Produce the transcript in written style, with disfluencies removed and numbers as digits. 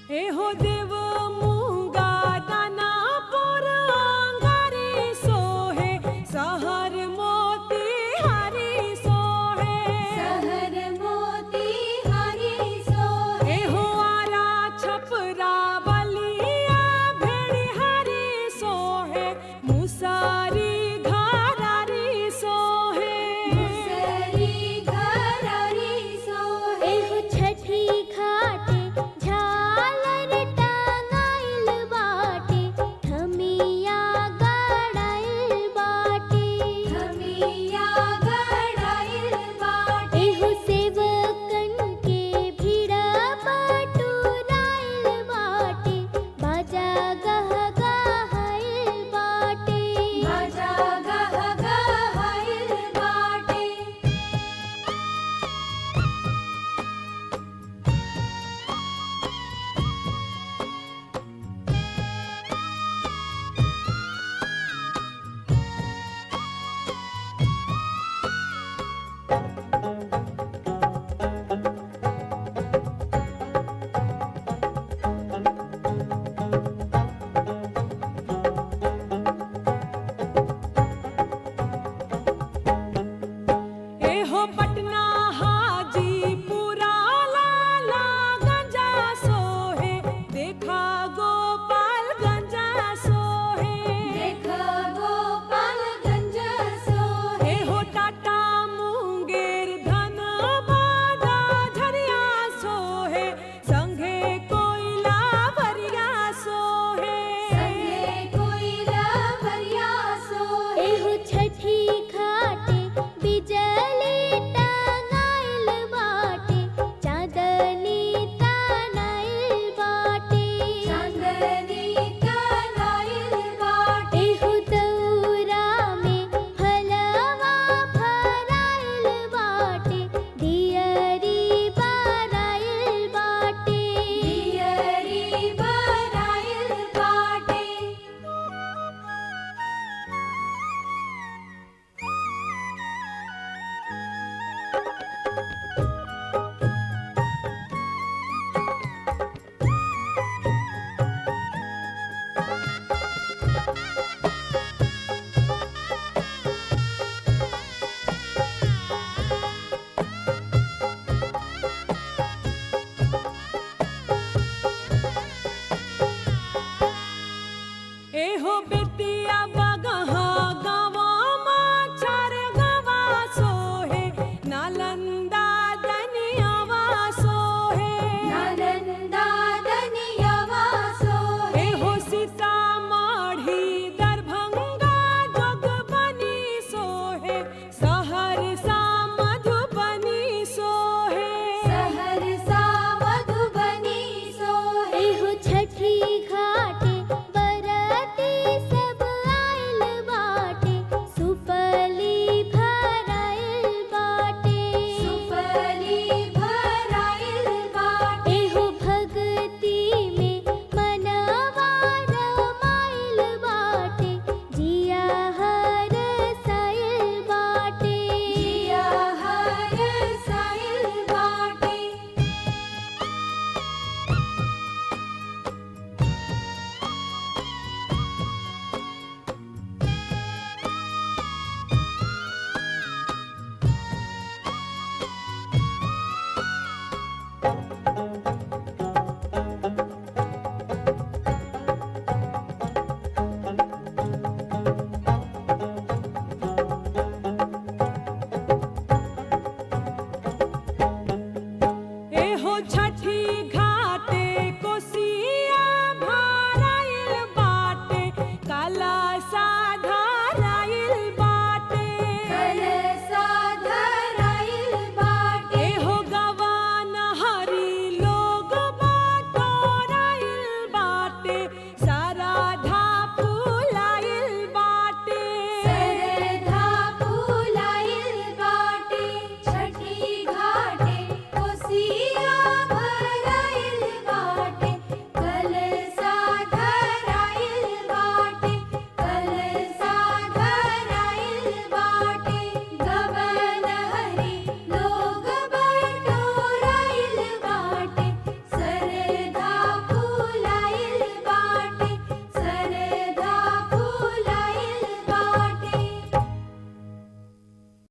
एहो देव मूंगा दानापुर आंगरी सोहे सहर मोती हरी सोहे सहर मोती हरी सोहे एहो आरा छपरा बलिया भेड़ी हरी सोहे मुसारी घरारी सोहे मुसरी घरारी सोहे एहो छठी घाटे झालर टांगाइल बाटे ठमिया गड़ाइल बाटे हमिया गड़ाइल बाटे एहो सेवकन के भीड़ बटुराइल बाटे बाजा गह गहाइल बाटे बाजा गह गहाइल बाटे एहो पटना हाजीपुरा लाला गंजा सोहे देखा